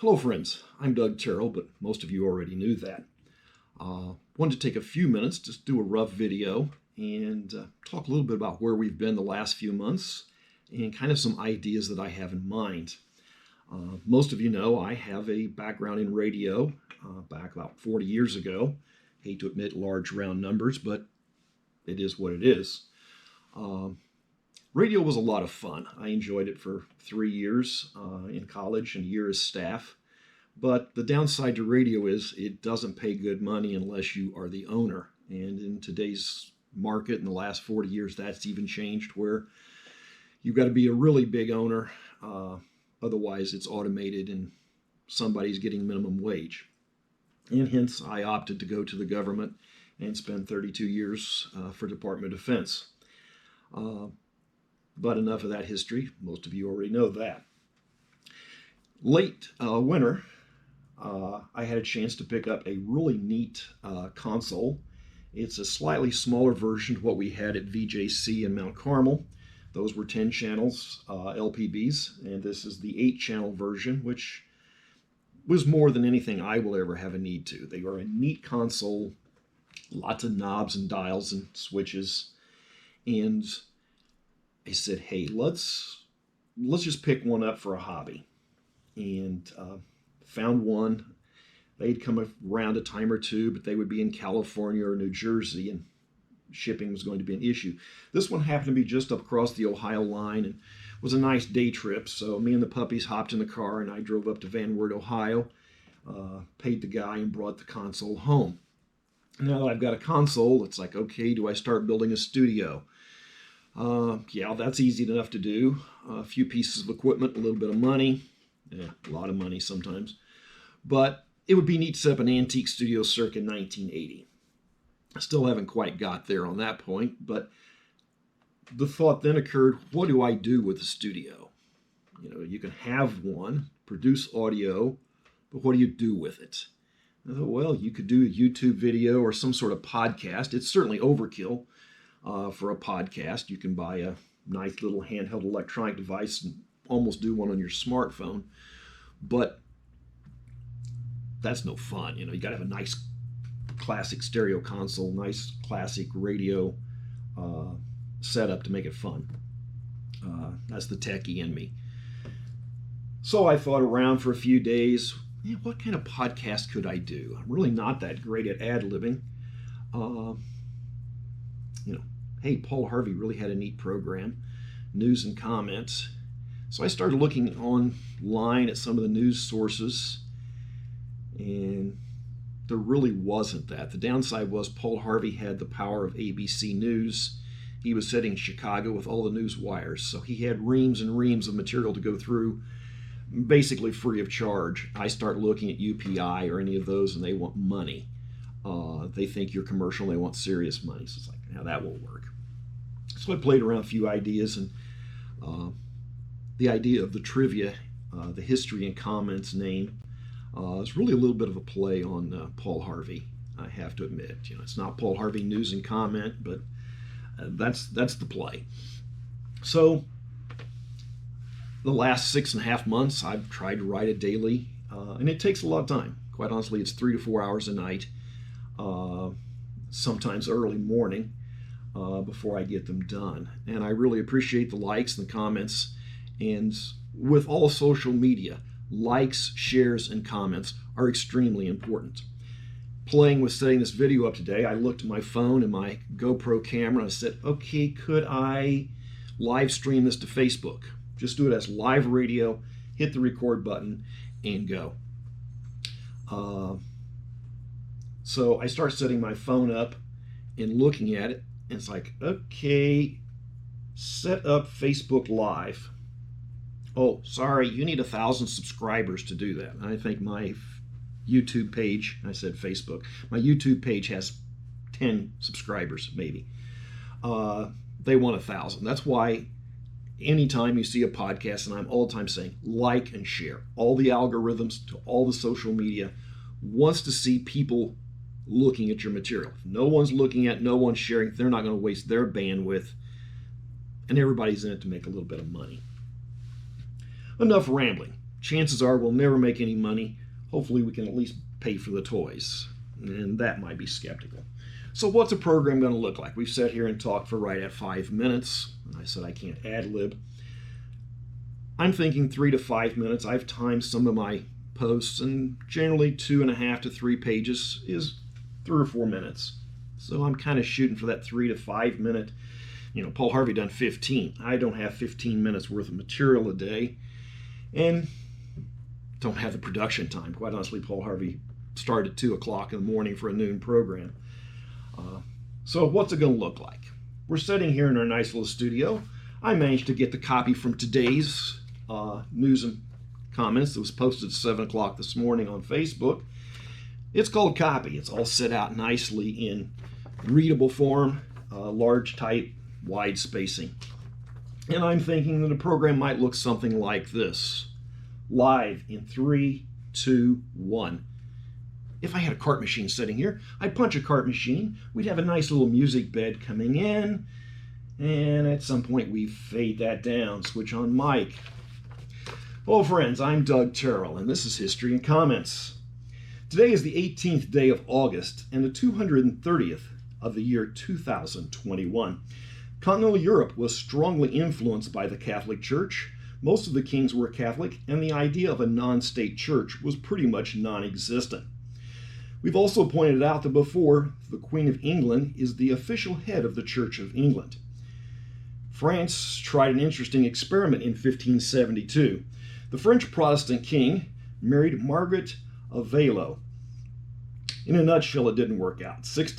Hello friends, I'm Doug Terrell, but most of you already knew that. Wanted to take a few minutes, just do a rough video and talk a little bit about where we've been the last few months and kind of some ideas that I have in mind. Most of you know I have a background in radio back about 40 years ago. Hate to admit large round numbers, but it is what it is. Radio was a lot of fun. I enjoyed it for 3 years in college and a year as staff. But the downside to radio is it doesn't pay good money unless you are the owner. And in today's market, in the last 40 years, that's even changed where you've got to be a really big owner. Otherwise, it's automated and somebody's getting minimum wage. And hence, I opted to go to the government and spend 32 years for Department of Defense. But enough of that history. Most of you already know that. Late winter, I had a chance to pick up a really neat console. It's a slightly smaller version of what we had at VJC in Mount Carmel. Those were 10 channels, LPBs, and this is the 8-channel version, which was more than anything I will ever have a need to. They are a neat console, lots of knobs and dials and switches, and I said, hey, let's just pick one up for a hobby. And found one. They'd come around a time or two, but they would be in California or New Jersey, and shipping was going to be an issue. This one happened to be just up across the Ohio line and was a nice day trip. So me and the puppies hopped in the car, and I drove up to Van Wert, Ohio, paid the guy, and brought the console home. Now that I've got a console, it's like, okay, do I start building a studio? Yeah, that's easy enough to do. A few pieces of equipment, a little bit of money. Yeah, a lot of money sometimes. But it would be neat to set up an antique studio circa 1980. I still haven't quite got there on that point, but the thought then occurred, what do I do with the studio? You know, you can have one, produce audio, but what do you do with it? I thought, well, you could do a YouTube video or some sort of podcast. It's certainly overkill. For a podcast, you can buy a nice little handheld electronic device and almost do one on your smartphone, but that's no fun. You know, you got to have a nice classic stereo console, nice classic radio setup to make it fun. That's the techie in me. So I thought around for a few days, what kind of podcast could I do? I'm really not that great at ad-libbing. Hey, Paul Harvey really had a neat program, news and comments. So I started looking online at some of the news sources, and there really wasn't that. The downside was Paul Harvey had the power of ABC News. He was sitting in Chicago with all the news wires, so he had reams and reams of material to go through, basically free of charge. I start looking at UPI or any of those, and they want money. They think you're commercial, and they want serious money. So it's like, now that won't work. So I played around a few ideas, and the idea of the trivia, the history and comments name, is really a little bit of a play on Paul Harvey, I have to admit. You know, it's not Paul Harvey News and Comment, but that's the play. So the last 6.5 months, I've tried to write it daily, and it takes a lot of time. Quite honestly, it's 3 to 4 hours a night, sometimes early morning. Before I get them done. And I really appreciate the likes and the comments. And with all social media, likes, shares, and comments are extremely important. Playing with setting this video up today, I looked at my phone and my GoPro camera and I said, okay, could I live stream this to Facebook? Just do it as live radio, hit the record button, and go. So I start setting my phone up and looking at it. And it's like, okay, set up Facebook Live. Oh, sorry, you need 1,000 subscribers to do that. And I think my YouTube page, I said Facebook, my YouTube page has 10 subscribers, maybe. They want 1,000. That's why anytime you see a podcast, and I'm all the time saying, like and share. All the algorithms to all the social media wants to see people looking at your material. If no one's looking at, no one's sharing, they're not going to waste their bandwidth, and everybody's in it to make a little bit of money. Enough rambling. chances are we'll never make any money. Hopefully we can at least pay for the toys. And that might be skeptical. So what's a program going to look like? We've sat here and talked for right at 5 minutes. And I said I can't ad-lib. I'm thinking 3 to 5 minutes. I've timed some of my posts, and generally 2.5 to 3 pages is 3 or 4 minutes. So I'm kind of shooting for that 3 to 5 minute. Paul Harvey done 15. I don't have 15 minutes worth of material a day, and don't have the production time. Quite honestly, Paul Harvey started at 2 o'clock in the morning for a noon program. So what's it going to look like? We're sitting here in our nice little studio. I managed to get the copy from today's news and comments that was posted at 7 o'clock this morning on Facebook. It's called Copy. It's all set out nicely in readable form, large type, wide spacing. And I'm thinking that a program might look something like this. Live in 3, 2, 1. If I had a cart machine sitting here, I'd punch a cart machine. We'd have a nice little music bed coming in. And at some point we fade that down, switch on mic. Well, friends, I'm Doug Terrell, and this is History and Comments. Today is the 18th day of August and the 230th of the year 2021. Continental Europe was strongly influenced by the Catholic Church. Most of the kings were Catholic, and the idea of a non-state church was pretty much non-existent. We've also pointed out that before, the Queen of England is the official head of the Church of England. France tried an interesting experiment in 1572. The French Protestant king married Margaret of Valois. In a nutshell, it didn't work out. 6